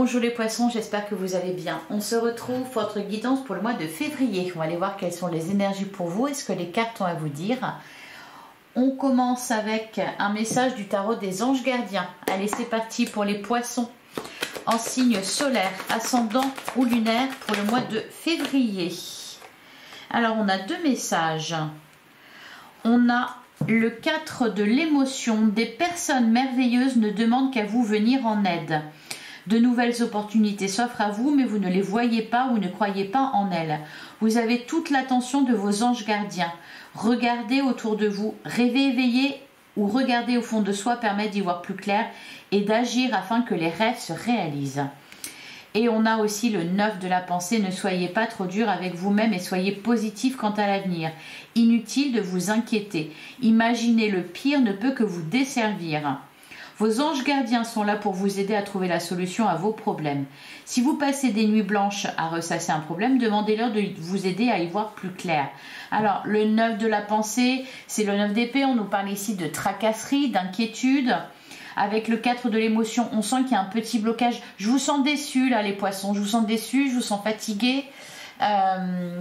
Bonjour les poissons, j'espère que vous allez bien. On se retrouve pour votre guidance pour le mois de février. On va aller voir quelles sont les énergies pour vous et ce que les cartes ont à vous dire. On commence avec un message du tarot des anges gardiens. Allez, c'est parti pour les poissons en signe solaire, ascendant ou lunaire pour le mois de février. Alors, on a deux messages. On a le 4 de l'émotion. Des personnes merveilleuses ne demandent qu'à vous venir en aide. De nouvelles opportunités s'offrent à vous, mais vous ne les voyez pas ou ne croyez pas en elles. Vous avez toute l'attention de vos anges gardiens. Regardez autour de vous, rêver éveillé ou regarder au fond de soi permet d'y voir plus clair et d'agir afin que les rêves se réalisent. Et on a aussi le 9 de la pensée. Ne soyez pas trop dur avec vous-même et soyez positif quant à l'avenir. Inutile de vous inquiéter. Imaginer le pire ne peut que vous desservir. Vos anges gardiens sont là pour vous aider à trouver la solution à vos problèmes. Si vous passez des nuits blanches à ressasser un problème, demandez-leur de vous aider à y voir plus clair. Alors, le 9 de la pensée, c'est le 9 d'épée. On nous parle ici de tracasserie, d'inquiétude. Avec le 4 de l'émotion, on sent qu'il y a un petit blocage. Je vous sens déçus là les poissons, je vous sens déçus, je vous sens fatigués.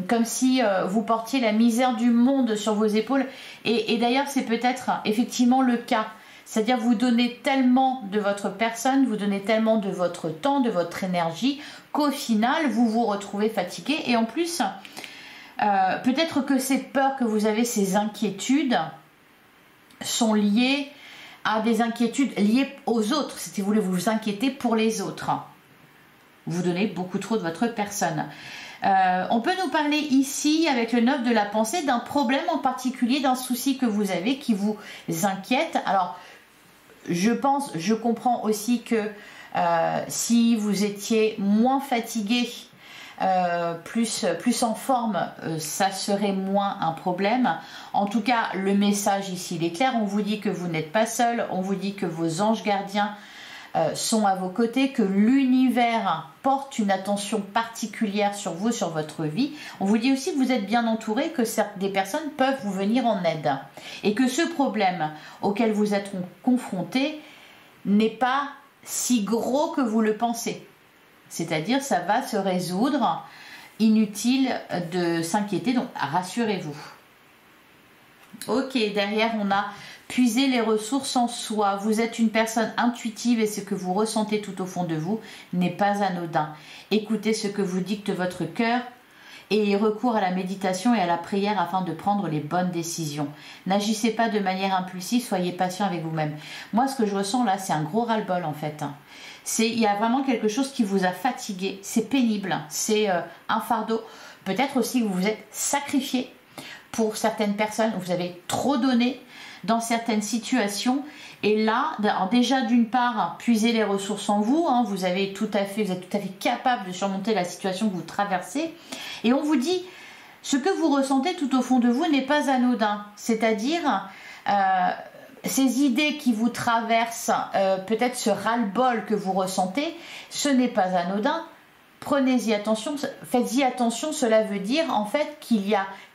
Comme si vous portiez la misère du monde sur vos épaules. Et d'ailleurs, c'est peut-être effectivement le cas. C'est-à-dire vous donnez tellement de votre personne, vous donnez tellement de votre temps, de votre énergie, qu'au final, vous vous retrouvez fatigué. Et en plus, peut-être que ces peurs que vous avez, ces inquiétudes, sont liées à des inquiétudes liées aux autres. Si vous voulez vous inquiéter pour les autres. Vous donnez beaucoup trop de votre personne. On peut nous parler ici, avec le 9 de la pensée, d'un problème en particulier, d'un souci que vous avez qui vous inquiète. Alors, je comprends aussi que si vous étiez moins fatigué, plus en forme, ça serait moins un problème. En tout cas, le message ici, il est clair. On vous dit que vous n'êtes pas seul. On vous dit que vos anges gardiens sont à vos côtés, que l'univers porte une attention particulière sur vous, sur votre vie. On vous dit aussi que vous êtes bien entouré, que des personnes peuvent vous venir en aide et que ce problème auquel vous êtes confronté n'est pas si gros que vous le pensez. C'est-à-dire, ça va se résoudre, inutile de s'inquiéter, donc rassurez-vous. Ok, derrière on a puiser les ressources en soi. Vous êtes une personne intuitive et ce que vous ressentez tout au fond de vous n'est pas anodin. Écoutez ce que vous dicte votre cœur et ayez recours à la méditation et à la prière afin de prendre les bonnes décisions. N'agissez pas de manière impulsive, soyez patient avec vous-même. Moi, ce que je ressens là, c'est un gros ras-le-bol en fait. Il y a vraiment quelque chose qui vous a fatigué, c'est pénible, c'est un fardeau. Peut-être aussi que vous vous êtes sacrifié pour certaines personnes, vous avez trop donné dans certaines situations. Et là, alors déjà d'une part, puisez les ressources en vous, hein, vous êtes tout à fait capable de surmonter la situation que vous traversez. Et on vous dit, ce que vous ressentez tout au fond de vous n'est pas anodin. C'est-à-dire, ces idées qui vous traversent, peut-être ce ras-le-bol que vous ressentez, ce n'est pas anodin. Prenez-y attention, faites-y attention, cela veut dire en fait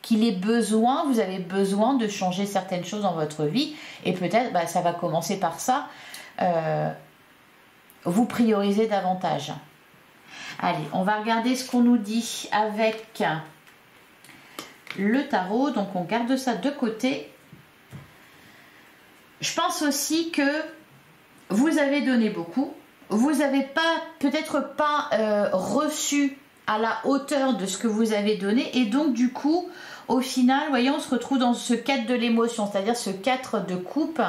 vous avez besoin de changer certaines choses dans votre vie et peut-être ça va commencer par ça, vous priorisez davantage. Allez, on va regarder ce qu'on nous dit avec le tarot, donc on garde ça de côté. Je pense aussi que vous avez donné beaucoup. Vous n'avez peut-être pas reçu à la hauteur de ce que vous avez donné et donc du coup au final, voyez, on se retrouve dans ce 4 de l'émotion, c'est-à-dire ce 4 de coupe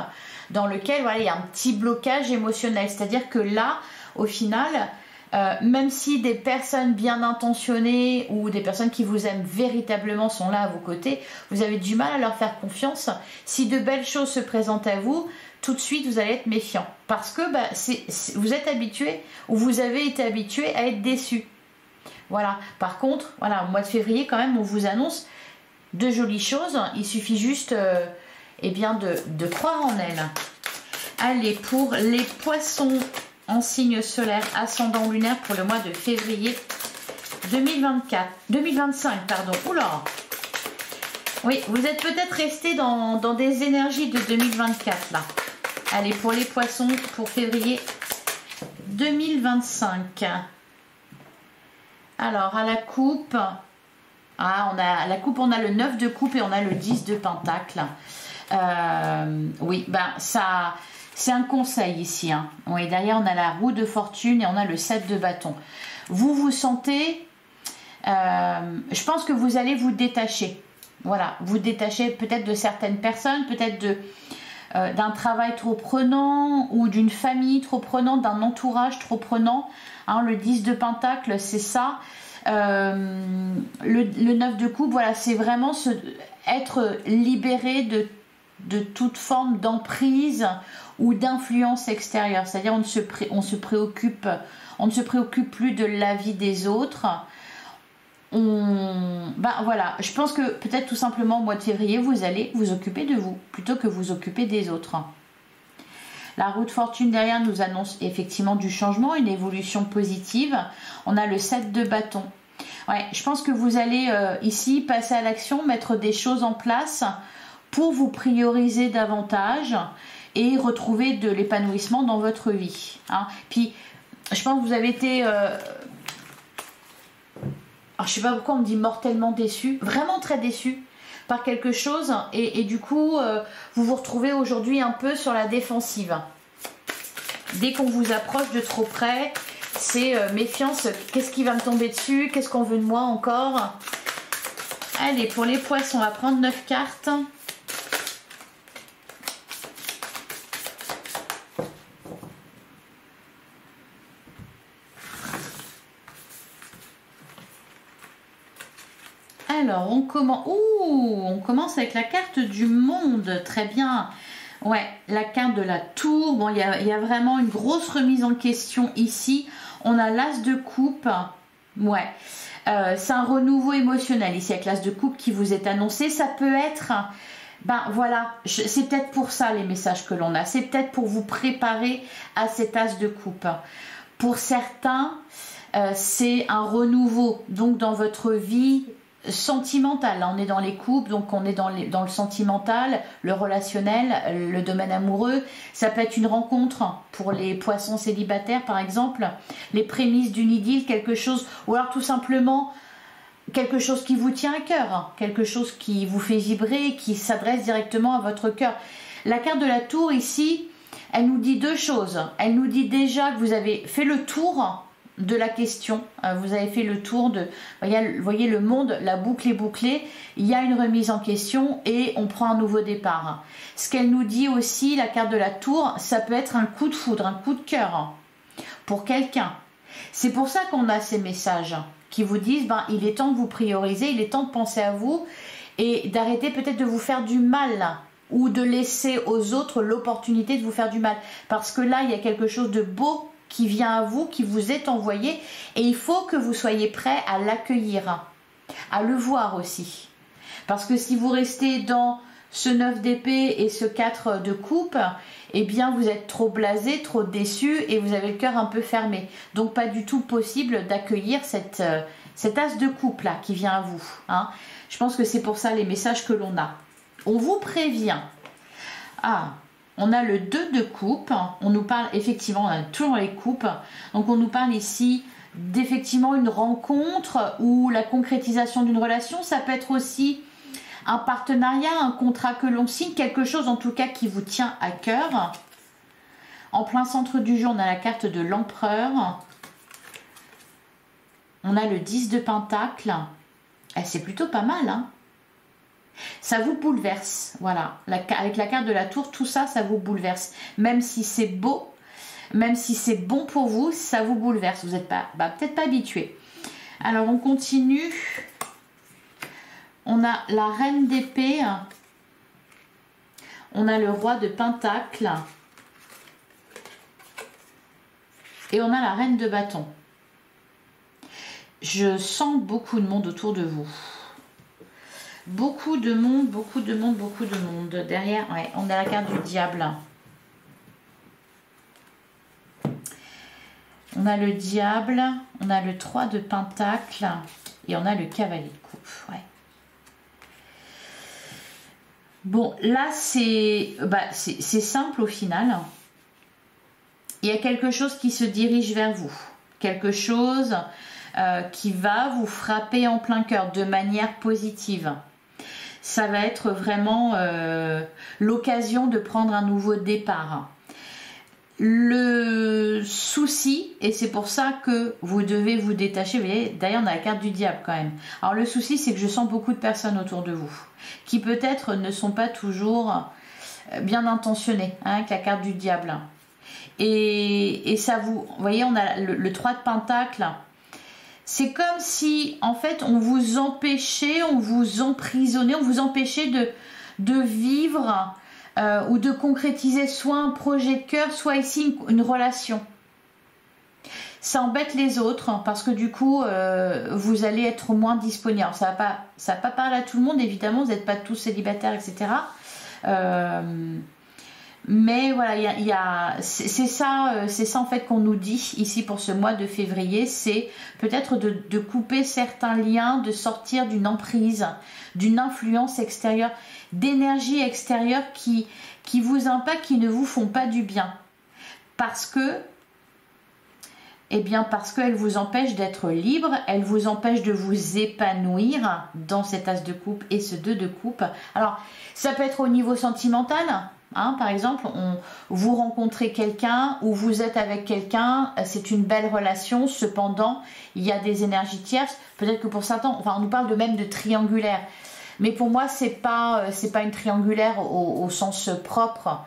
dans lequel voilà, il y a un petit blocage émotionnel, c'est-à-dire que là au final, même si des personnes bien intentionnées ou des personnes qui vous aiment véritablement sont là à vos côtés, vous avez du mal à leur faire confiance. Si de belles choses se présentent à vous, tout de suite vous allez être méfiant parce que vous êtes habitué ou vous avez été habitué à être déçu. Voilà. Par contre, voilà, au mois de février quand même, on vous annonce de jolies choses. Il suffit juste de croire en elles. Allez, pour les poissons en signe solaire, ascendant lunaire pour le mois de février 2025, pardon. Oula. Oui, vous êtes peut-être resté dans des énergies de 2024 là. Allez, pour les poissons, pour février 2025. Alors, à la coupe, on a la coupe, on a le 9 de coupe et on a le 10 de pentacle. Oui, ben ça, c'est un conseil ici. Hein. Oui, derrière, on a la roue de fortune et on a le 7 de bâton. Vous vous sentez, je pense que vous allez vous détacher. Voilà, vous détacher peut-être de certaines personnes, peut-être d'un travail trop prenant ou d'une famille trop prenante, d'un entourage trop prenant. Hein, le 10 de pentacle, c'est ça. Le 9 de coupe, voilà, c'est vraiment être libéré de toute forme d'emprise ou d'influence extérieure. C'est-à-dire on ne se préoccupe plus de la vie des autres. Voilà, je pense que peut-être tout simplement au mois de février, vous allez vous occuper de vous plutôt que vous occuper des autres. La roue de fortune derrière nous annonce effectivement du changement, une évolution positive. On a le 7 de bâton. Ouais, je pense que vous allez ici passer à l'action, mettre des choses en place pour vous prioriser davantage et retrouver de l'épanouissement dans votre vie. Hein. Puis, je pense que vous avez été... Alors, je sais pas pourquoi on me dit mortellement déçu, vraiment très déçu par quelque chose et du coup vous vous retrouvez aujourd'hui un peu sur la défensive. Dès qu'on vous approche de trop près, c'est méfiance, qu'est-ce qui va me tomber dessus, qu'est-ce qu'on veut de moi encore. Allez, pour les poissons, on va prendre 9 cartes. Alors, on commence avec la carte du monde. Très bien. Ouais, la carte de la tour. Bon, il y a vraiment une grosse remise en question ici. On a l'as de coupe. Ouais, c'est un renouveau émotionnel ici avec l'as de coupe qui vous est annoncé. Ça peut être... Ben voilà, c'est peut-être pour ça les messages que l'on a. C'est peut-être pour vous préparer à cet as de coupe. Pour certains, c'est un renouveau. Donc, dans votre vie... sentimental, là on est dans les couples, donc on est dans le sentimental, le relationnel, le domaine amoureux. Ça peut être une rencontre pour les poissons célibataires par exemple, les prémices d'une idylle, quelque chose, ou alors tout simplement quelque chose qui vous tient à cœur, quelque chose qui vous fait vibrer, qui s'adresse directement à votre cœur. La carte de la tour ici, elle nous dit deux choses. Elle nous dit déjà que vous avez fait le tour de la question, vous avez fait le tour de, vous voyez le monde, la boucle est bouclée, il y a une remise en question et on prend un nouveau départ. Ce qu'elle nous dit aussi, la carte de la tour, ça peut être un coup de foudre, un coup de cœur pour quelqu'un. C'est pour ça qu'on a ces messages qui vous disent, il est temps de vous prioriser, il est temps de penser à vous et d'arrêter peut-être de vous faire du mal ou de laisser aux autres l'opportunité de vous faire du mal. Parce que là, il y a quelque chose de beau qui vient à vous, qui vous est envoyé et il faut que vous soyez prêt à l'accueillir, à le voir aussi. Parce que si vous restez dans ce 9 d'épée et ce 4 de coupe, eh bien vous êtes trop blasé, trop déçu et vous avez le cœur un peu fermé. Donc pas du tout possible d'accueillir cet as de coupe là qui vient à vous. Hein. Je pense que c'est pour ça les messages que l'on a. On vous prévient. On a le 2 de coupe, on nous parle effectivement, on a toujours les coupes, donc on nous parle ici d'effectivement une rencontre ou la concrétisation d'une relation, ça peut être aussi un partenariat, un contrat que l'on signe, quelque chose en tout cas qui vous tient à cœur. En plein centre du jeu, on a la carte de l'empereur, on a le 10 de pentacle, c'est plutôt pas mal, hein. Ça vous bouleverse, voilà. Avec la carte de la tour, tout ça, ça vous bouleverse. Même si c'est beau, même si c'est bon pour vous, ça vous bouleverse. Vous n'êtes pas, peut-être pas habitué. Alors, on continue. On a la reine d'épée. On a le roi de pentacle. Et on a la reine de bâton. Je sens beaucoup de monde autour de vous. Beaucoup de monde, beaucoup de monde, beaucoup de monde. Derrière, ouais, on a la carte du diable. On a le diable, on a le 3 de pentacle et on a le cavalier de coupe. Ouais. Bon, là, c'est simple au final. il y a quelque chose qui se dirige vers vous. Quelque chose qui va vous frapper en plein cœur de manière positive. Ça va être vraiment l'occasion de prendre un nouveau départ. Le souci, et c'est pour ça que vous devez vous détacher, vous voyez, d'ailleurs on a la carte du diable quand même. Alors le souci, c'est que je sens beaucoup de personnes autour de vous qui peut-être ne sont pas toujours bien intentionnées, hein, avec la carte du diable. Et ça vous voyez, on a le 3 de Pentacle. C'est comme si, en fait, on vous empêchait, on vous emprisonnait, on vous empêchait de vivre ou de concrétiser soit un projet de cœur, soit ici une relation. Ça embête les autres parce que du coup, vous allez être moins disponible. Alors, ça va pas parler à tout le monde, évidemment, vous n'êtes pas tous célibataires, etc. Mais voilà, c'est ça en fait qu'on nous dit ici pour ce mois de février, c'est peut-être de couper certains liens, de sortir d'une emprise, d'une influence extérieure, d'énergie extérieure qui vous impactent, qui ne vous font pas du bien. Parce que, eh bien parce qu'elle vous empêche d'être libre, elle vous empêche de vous épanouir dans cet as de coupe et ce 2 de coupe. Alors, ça peut être au niveau sentimental. Hein, par exemple, vous rencontrez quelqu'un ou vous êtes avec quelqu'un, c'est une belle relation, cependant, il y a des énergies tierces. Peut-être que pour certains, enfin, on nous parle même de triangulaire. Mais pour moi, c'est pas une triangulaire au sens propre,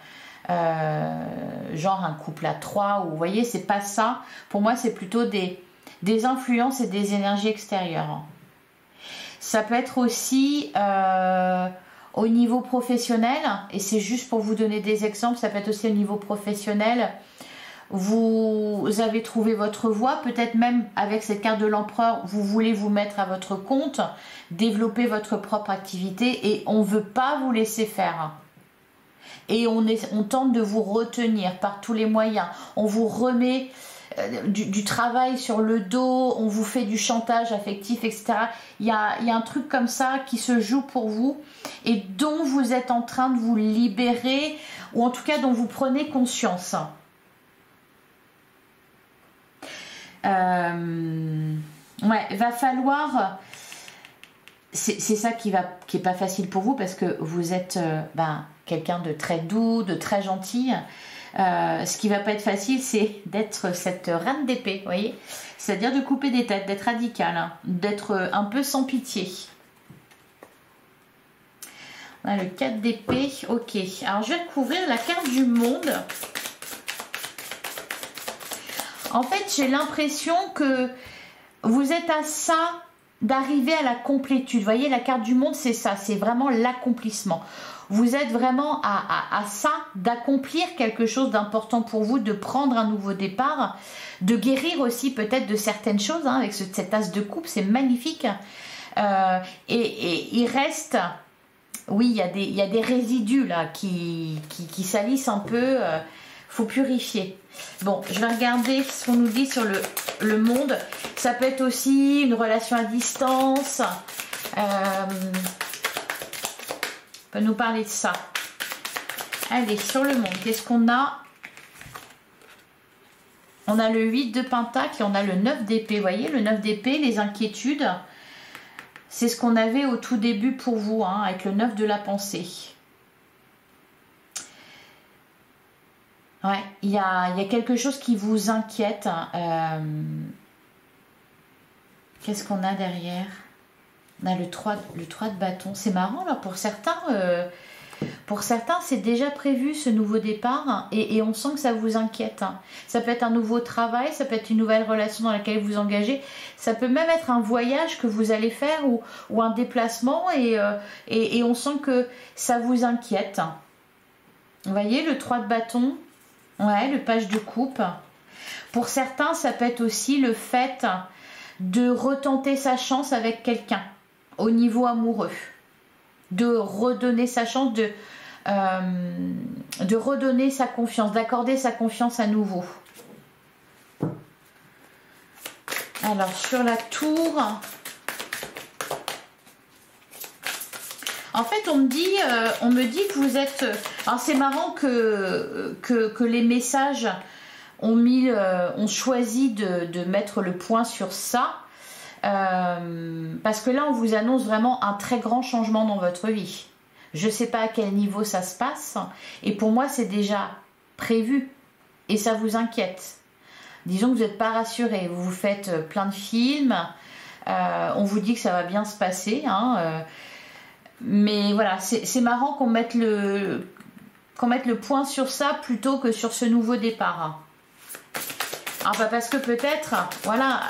genre un couple à 3, ou vous voyez, c'est pas ça. Pour moi, c'est plutôt des influences et des énergies extérieures. Ça peut être aussi... au niveau professionnel, et c'est juste pour vous donner des exemples, ça peut être aussi au niveau professionnel, vous avez trouvé votre voie, peut-être même avec cette carte de l'empereur, vous voulez vous mettre à votre compte, développer votre propre activité et on ne veut pas vous laisser faire. Et on tente de vous retenir par tous les moyens, on vous remet du travail sur le dos, on vous fait du chantage affectif, etc. Il y a un truc comme ça qui se joue pour vous et dont vous êtes en train de vous libérer, ou en tout cas dont vous prenez conscience. Ouais, va falloir... C'est ça qui est pas facile pour vous parce que vous êtes quelqu'un de très doux, de très gentil. Ce qui va pas être facile, c'est d'être cette reine d'épée, vous voyez, c'est-à-dire de couper des têtes, d'être radical, hein, d'être un peu sans pitié. On a le 4 d'épée, ok. Alors je vais couvrir la carte du monde. En fait, j'ai l'impression que vous êtes à ça d'arriver à la complétude. Vous voyez, la carte du monde, c'est ça, c'est vraiment l'accomplissement. Vous êtes vraiment à ça, d'accomplir quelque chose d'important pour vous, de prendre un nouveau départ, de guérir aussi peut-être de certaines choses, hein, avec cet as de coupe, c'est magnifique. Et il reste, oui, il y a des résidus là qui salissent un peu, faut purifier. Bon, je vais regarder ce qu'on nous dit sur le monde. Ça peut être aussi une relation à distance. On peut nous parler de ça. Allez, sur le monde, qu'est-ce qu'on a? On a le 8 de Pentacle et on a le 9 d'épée. Vous voyez, le 9 d'épée, les inquiétudes, c'est ce qu'on avait au tout début pour vous, hein, avec le 9 de la pensée. Ouais, il y a quelque chose qui vous inquiète. Qu'est-ce qu'on a derrière? On a le 3 de bâton. C'est marrant là, pour certains c'est déjà prévu ce nouveau départ, hein, et on sent que ça vous inquiète. Hein. Ça peut être un nouveau travail, ça peut être une nouvelle relation dans laquelle vous vous engagez, ça peut même être un voyage que vous allez faire ou un déplacement et on sent que ça vous inquiète. Vous voyez le 3 de bâton, ouais, le page de coupe. Pour certains, ça peut être aussi le fait de retenter sa chance avec quelqu'un au niveau amoureux, de redonner sa chance, de redonner sa confiance, d'accorder sa confiance à nouveau. Alors sur la tour, en fait on me dit que vous êtes... Alors c'est marrant que les messages ont choisi de mettre le point sur ça. Parce que là, on vous annonce vraiment un très grand changement dans votre vie. Je ne sais pas à quel niveau ça se passe. Et pour moi, c'est déjà prévu. Et ça vous inquiète. Disons que vous n'êtes pas rassuré. Vous vous faites plein de films. On vous dit que ça va bien se passer. Hein, mais voilà, c'est marrant qu'on mette le point sur ça plutôt que sur ce nouveau départ. Alors, bah parce que peut-être, voilà,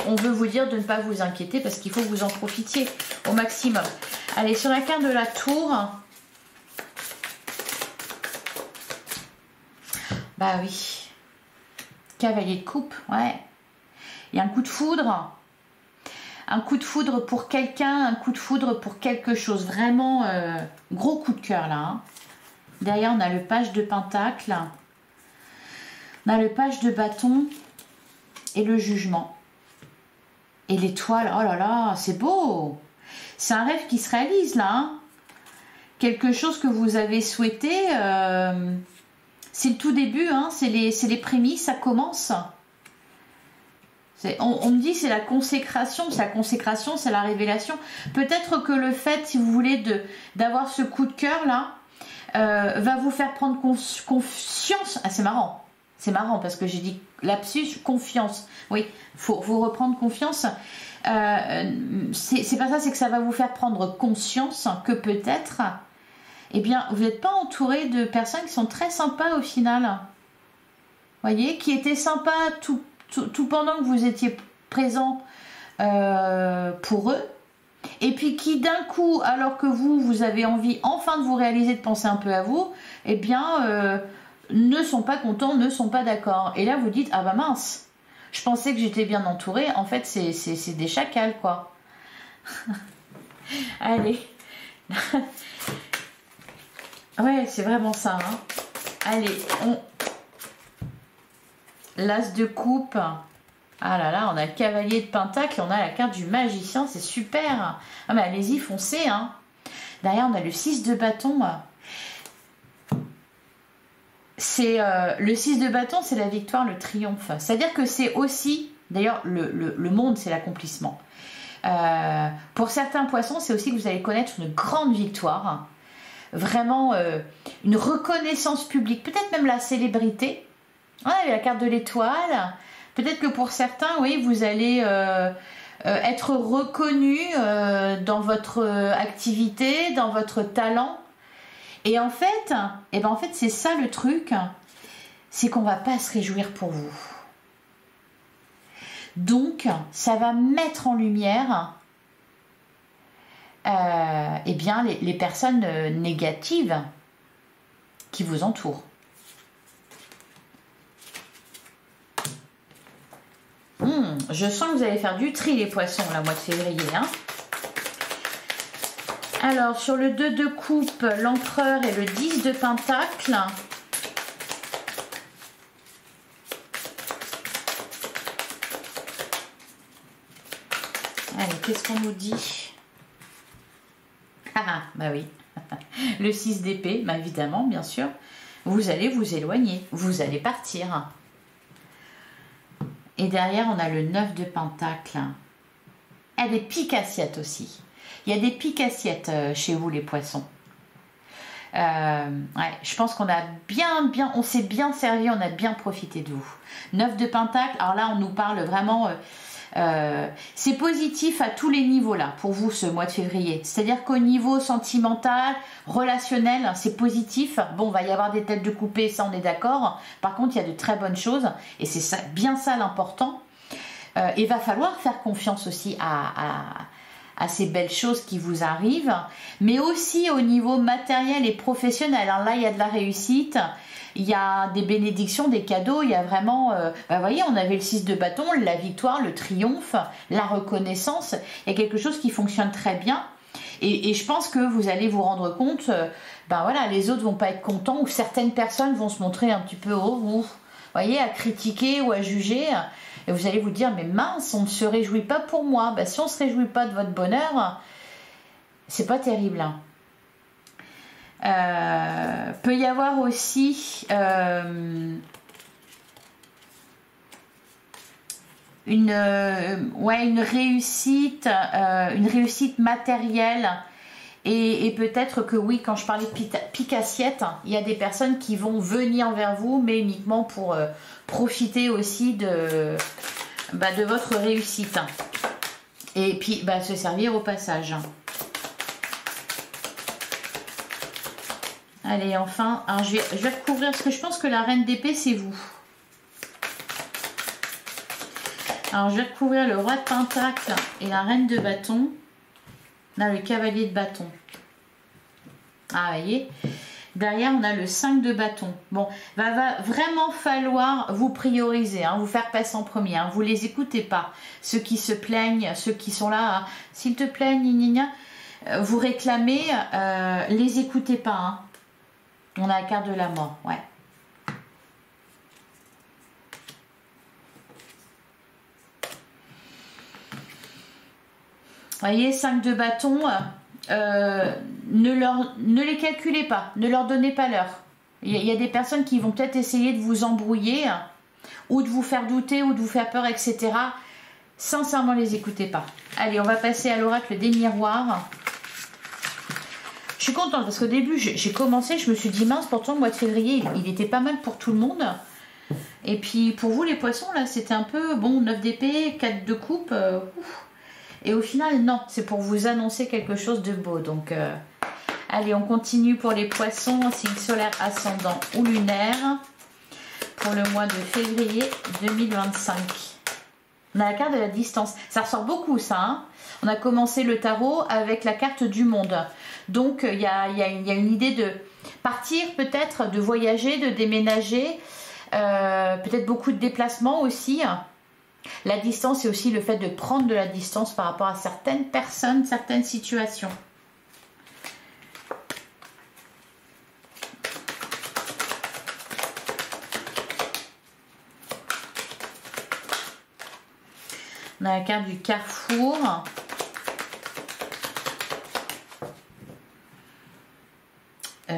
on veut vous dire de ne pas vous inquiéter parce qu'il faut que vous en profitiez au maximum. Allez, sur la carte de la tour. Bah oui. Cavalier de coupe, ouais. Il y a un coup de foudre. Un coup de foudre pour quelqu'un, un coup de foudre pour quelque chose. Vraiment, gros coup de cœur là. Hein. Derrière, on a le page de pentacle. On a le page de bâton et le jugement. Et l'étoile, oh là là, c'est beau. C'est un rêve qui se réalise là. Hein. Quelque chose que vous avez souhaité. C'est le tout début, hein, c'est les prémices, ça commence. On me dit c'est la consécration, c'est la révélation. Peut-être que le fait, si vous voulez, d'avoir ce coup de cœur là, va vous faire prendre conscience. Ah, c'est marrant. C'est marrant parce que j'ai dit lapsus, confiance. Oui, faut reprendre confiance. C'est pas ça, c'est que ça va vous faire prendre conscience que peut-être, eh bien, vous n'êtes pas entouré de personnes qui sont très sympas au final. Voyez, qui étaient sympas tout pendant que vous étiez présent pour eux. Et puis qui d'un coup, alors que vous avez envie enfin de vous réaliser, de penser un peu à vous, eh bien, ne sont pas contents, ne sont pas d'accord. Et là, vous dites, ah bah mince, je pensais que j'étais bien entourée. En fait, c'est des chacals, quoi. Allez. Ouais, c'est vraiment ça. Hein. Allez, l'as de coupe. Ah là là, on a le cavalier de pentacle, on a la carte du magicien, c'est super. Ah mais allez-y, foncez. Hein. Derrière, on a le 6 de bâton. C'est le 6 de bâton, c'est la victoire, le triomphe. C'est-à-dire que c'est aussi, d'ailleurs, le monde, c'est l'accomplissement. Pour certains poissons, c'est aussi que vous allez connaître une grande victoire. Vraiment une reconnaissance publique, peut-être même la célébrité. On a la carte de l'étoile. Peut-être que pour certains, oui, vous allez être reconnu dans votre activité, dans votre talent. Et en fait, c'est ça le truc, c'est qu'on ne va pas se réjouir pour vous. Donc, ça va mettre en lumière eh bien, les personnes négatives qui vous entourent. Je sens que vous allez faire du tri les poissons la mois de février. Hein. Alors sur le 2 de coupe, l'empereur et le 10 de pentacle. Allez, qu'est-ce qu'on nous dit? Ah bah oui. Le 6 d'épée, bah évidemment, bien sûr. Vous allez vous éloigner, vous allez partir. Et derrière, on a le 9 de pentacle. Il y a des piques-assiettes aussi. Il y a des piques-assiettes chez vous, les poissons. Ouais, je pense qu'on a on s'est bien servi, on a bien profité de vous. 9 de pentacle, alors là, on nous parle vraiment... c'est positif à tous les niveaux là pour vous ce mois de février, c'est à dire qu'au niveau sentimental, relationnel, c'est positif. Bon, va y avoir des têtes de coupé, ça on est d'accord, par contre il y a de très bonnes choses et c'est ça, bien ça l'important. Il va falloir faire confiance aussi à ces belles choses qui vous arrivent, mais aussi au niveau matériel et professionnel. Alors là il y a de la réussite, il y a des bénédictions, des cadeaux, il y a vraiment, vous voyez, on avait le 6 de bâton, la victoire, le triomphe, la reconnaissance, il y a quelque chose qui fonctionne très bien. Et je pense que vous allez vous rendre compte, ben voilà, les autres vont pas être contents ou certaines personnes vont se montrer un petit peu, vous voyez, à critiquer ou à juger. Et vous allez vous dire, mais mince, on ne se réjouit pas pour moi. Ben, si on ne se réjouit pas de votre bonheur, c'est pas terrible. Peut y avoir aussi ouais, une réussite matérielle. Et peut-être que oui, quand je parlais de pique-assiette, il y a des personnes qui vont venir vers vous, mais uniquement pour profiter aussi de votre réussite. Et puis se servir au passage. Allez, enfin, alors je vais recouvrir parce que je pense que la reine d'épée, c'est vous. Alors, je vais recouvrir le roi de pentacle et la reine de bâton. Là, le cavalier de bâton. Ah, vous voyez. Derrière, on a le 5 de bâton. Bon, va vraiment falloir vous prioriser, hein, vous faire passer en premier. Hein, vous les écoutez pas. Ceux qui se plaignent, ceux qui sont là, s'il te plaît, vous réclamez, les écoutez pas. Hein. On a la carte de la mort, ouais. Vous voyez, 5 de bâton, ne les calculez pas, ne leur donnez pas l'heure. Il y a des personnes qui vont peut-être essayer de vous embrouiller, ou de vous faire douter, ou de vous faire peur, etc. Sincèrement, les écoutez pas. Allez, on va passer à l'oracle des miroirs. Je suis contente parce qu'au début, j'ai commencé, je me suis dit mince, pourtant le mois de février, il était pas mal pour tout le monde. Et puis pour vous les poissons, là, c'était un peu, bon, 9 d'épée, 4 de coupe. Et au final, non, c'est pour vous annoncer quelque chose de beau. Donc, allez, on continue pour les poissons, signe solaire, ascendant ou lunaire, pour le mois de février 2025. On a la carte de la distance. Ça ressort beaucoup, ça, hein. On a commencé le tarot avec la carte du monde. Donc, il y a une idée de partir peut-être, de voyager, de déménager. Peut-être beaucoup de déplacements aussi. La distance, c'est aussi le fait de prendre de la distance par rapport à certaines personnes, certaines situations. On a la carte du carrefour.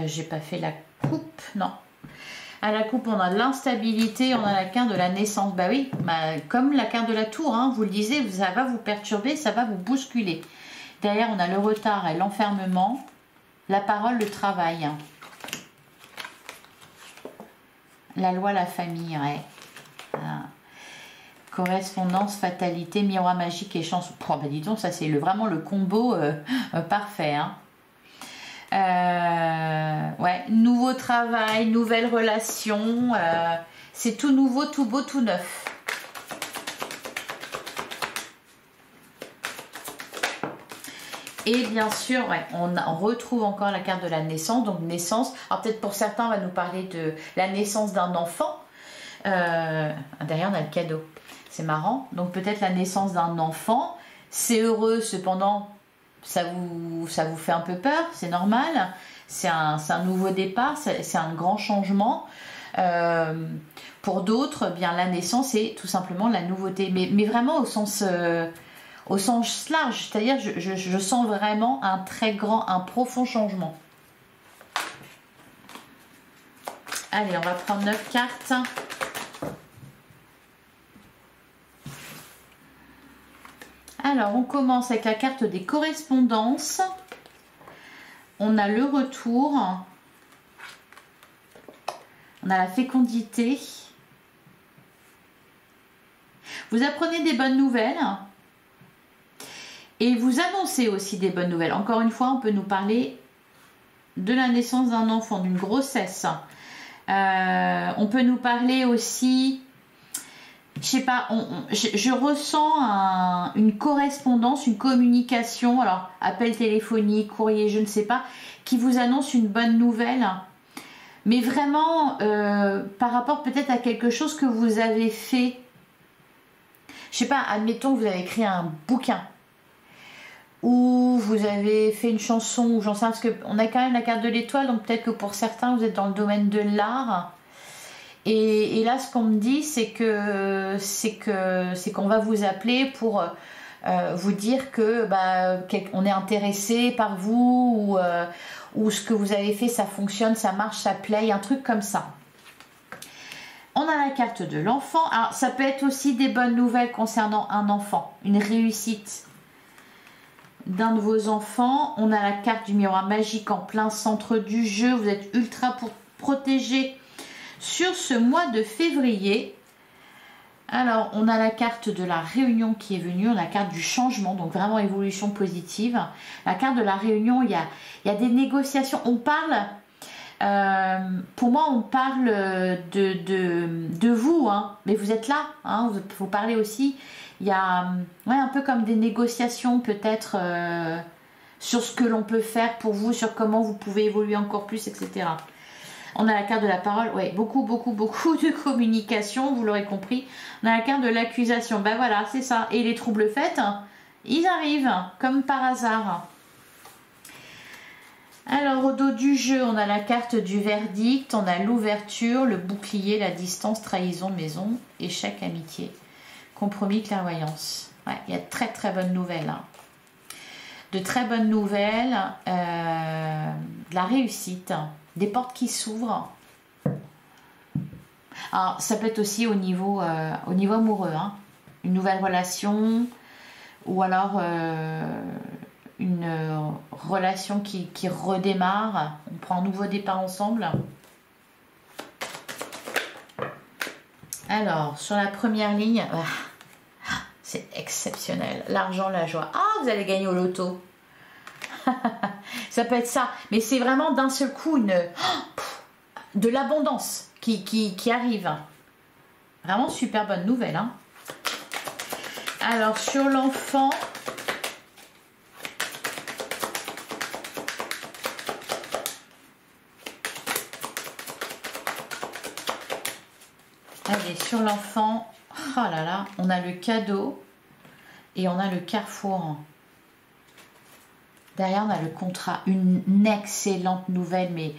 J'ai pas fait la coupe, non. À la coupe, on a l'instabilité, on a la carte de la naissance. Bah oui, comme la carte de la tour, hein, vous le disiez, ça va vous perturber, ça va vous bousculer. Derrière, on a le retard et l'enfermement, la parole, le travail. La loi, la famille, ouais. Correspondance, fatalité, miroir magique et chance. Oh, bah dis donc, ça c'est vraiment le combo parfait, hein. Ouais, nouveau travail, nouvelle relation, c'est tout nouveau, tout beau, tout neuf. Et bien sûr, ouais, on retrouve encore la carte de la naissance, donc naissance. Alors peut-être pour certains, on va nous parler de la naissance d'un enfant. Derrière, on a le cadeau. C'est marrant. Donc peut-être la naissance d'un enfant. C'est heureux, cependant, ça vous fait un peu peur, c'est normal. C'est un nouveau départ, c'est un grand changement. Pour d'autres, bien la naissance, c'est tout simplement la nouveauté. Mais vraiment au sens large, c'est-à-dire je sens vraiment un très grand, un profond changement. Allez, on va prendre 9 cartes. Alors, on commence avec la carte des correspondances. On a le retour. On a la fécondité. Vous apprenez des bonnes nouvelles. Et vous annoncez aussi des bonnes nouvelles. Encore une fois, on peut nous parler de la naissance d'un enfant, d'une grossesse. On peut nous parler aussi... Je sais pas, je ressens une correspondance, une communication, alors appel téléphonique, courrier, je ne sais pas, qui vous annonce une bonne nouvelle, mais vraiment par rapport peut-être à quelque chose que vous avez fait. Je sais pas, admettons que vous avez écrit un bouquin, ou vous avez fait une chanson, ou j'en sais rien, parce qu'on a quand même la carte de l'étoile, donc peut-être que pour certains vous êtes dans le domaine de l'art. Et là, ce qu'on me dit, c'est qu'on va vous appeler pour vous dire que on est intéressé par vous, ou ce que vous avez fait, ça fonctionne, ça marche, ça plaît, un truc comme ça. On a la carte de l'enfant. Alors, ça peut être aussi des bonnes nouvelles concernant un enfant, une réussite d'un de vos enfants. On a la carte du miroir magique en plein centre du jeu. Vous êtes ultra protégé sur ce mois de février. Alors, on a la carte de la réunion qui est venue, on a la carte du changement, donc vraiment évolution positive. La carte de la réunion, il y a des négociations. On parle, pour moi, on parle de vous, hein, mais vous êtes là, hein, vous parlez aussi. Il y a ouais, un peu comme des négociations peut-être sur ce que l'on peut faire pour vous, sur comment vous pouvez évoluer encore plus, etc. On a la carte de la parole, ouais, beaucoup de communication, vous l'aurez compris. On a la carte de l'accusation, ben voilà, c'est ça. Et les troubles faits, ils arrivent, comme par hasard. Alors, au dos du jeu, on a la carte du verdict, on a l'ouverture, le bouclier, la distance, trahison, maison, échec, amitié, compromis, clairvoyance. Ouais, il y a de très bonnes nouvelles. Hein. De très bonnes nouvelles, de la réussite. Des portes qui s'ouvrent. Alors, ça peut être aussi au niveau amoureux. Hein. Une nouvelle relation ou alors une relation qui redémarre. On prend un nouveau départ ensemble. Alors, sur la première ligne, c'est exceptionnel. L'argent, la joie. Ah, vous allez gagner au loto. Ça peut être ça, mais c'est vraiment d'un seul coup de l'abondance qui arrive. Vraiment super bonne nouvelle. Hein. Alors sur l'enfant, allez, sur l'enfant, oh là là, on a le cadeau et on a le carrefour. Derrière, on a le contrat. Une excellente nouvelle, mais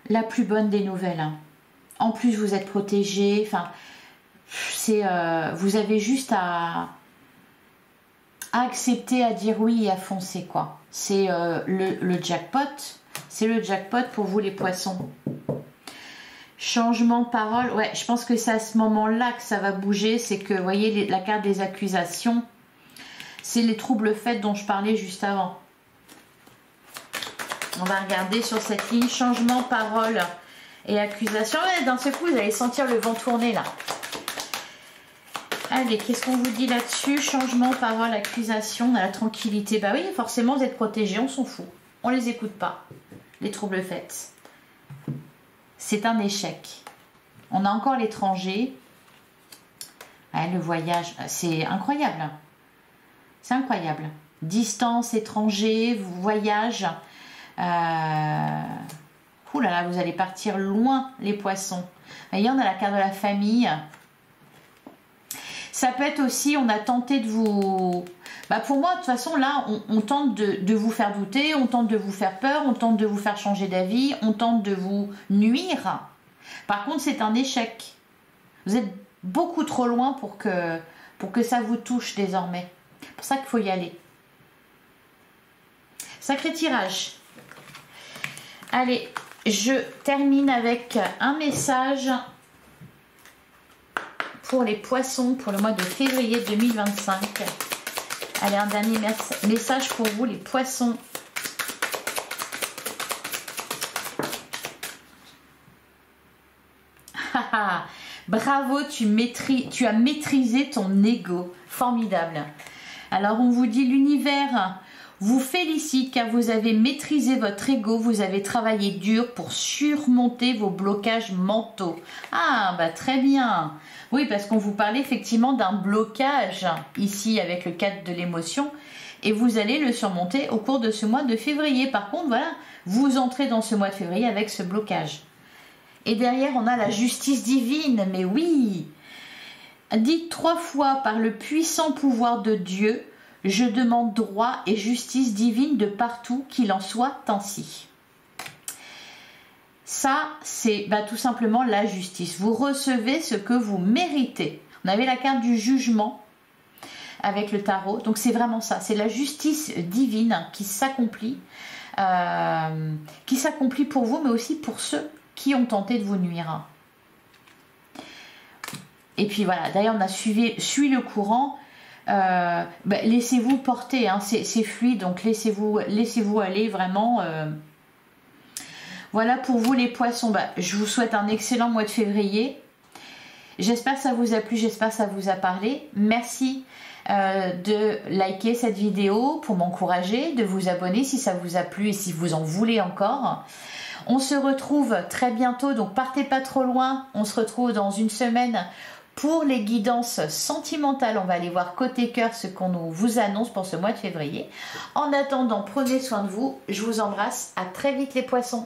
la plus bonne des nouvelles. Hein. En plus, vous êtes protégé. Enfin, vous avez juste à accepter, à dire oui et à foncer, quoi. C'est le jackpot. C'est le jackpot pour vous, les poissons. Changement de parole. Ouais, je pense que c'est à ce moment-là que ça va bouger. C'est que, vous voyez, la carte des accusations. C'est les troubles faits dont je parlais juste avant. On va regarder sur cette ligne. Changement, parole et accusation. Ouais, d'un seul coup, vous allez sentir le vent tourner là. Allez, qu'est-ce qu'on vous dit là-dessus? Changement, parole, accusation. On a la tranquillité. Bah oui, forcément, vous êtes protégés. On s'en fout. On les écoute pas. Les troubles faits. C'est un échec. On a encore l'étranger. Ouais, le voyage. C'est incroyable. C'est incroyable. Distance, étranger, voyage. Ouh là là, vous allez partir loin, les poissons. Vous voyez, on a la carte de la famille. Ça peut être aussi, on a tenté de vous... Bah pour moi, de toute façon, là, on tente de vous faire douter, on tente de vous faire peur, on tente de vous faire changer d'avis, on tente de vous nuire. Par contre, c'est un échec. Vous êtes beaucoup trop loin pour que ça vous touche désormais. C'est pour ça qu'il faut y aller. Sacré tirage. Allez, je termine avec un message pour les poissons pour le mois de février 2025. Allez, un dernier message pour vous, les poissons. Bravo, tu as maîtrisé ton ego. Formidable. Alors, on vous dit l'univers vous félicite car vous avez maîtrisé votre ego. Vous avez travaillé dur pour surmonter vos blocages mentaux. Ah, bah très bien. Oui, parce qu'on vous parlait effectivement d'un blocage ici avec le cadre de l'émotion. Et vous allez le surmonter au cours de ce mois de février. Par contre, voilà, vous entrez dans ce mois de février avec ce blocage. Et derrière, on a la justice divine. Mais oui! Dites 3 fois par le puissant pouvoir de Dieu, je demande droit et justice divine de partout, qu'il en soit ainsi. Ça, c'est tout simplement la justice. Vous recevez ce que vous méritez. On avait la carte du jugement avec le tarot. Donc c'est vraiment ça. C'est la justice divine qui s'accomplit pour vous, mais aussi pour ceux qui ont tenté de vous nuire. Et puis voilà, d'ailleurs on a suivi le courant. Laissez-vous porter, hein, c'est fluide, donc laissez-vous aller vraiment. Voilà pour vous les poissons. Je vous souhaite un excellent mois de février. J'espère que ça vous a plu, j'espère que ça vous a parlé. Merci de liker cette vidéo pour m'encourager, de vous abonner si ça vous a plu et si vous en voulez encore. On se retrouve très bientôt, donc partez pas trop loin. On se retrouve dans une semaine pour les guidances sentimentales. On va aller voir côté cœur ce qu'on vous annonce pour ce mois de février. En attendant, prenez soin de vous. Je vous embrasse. À très vite les poissons.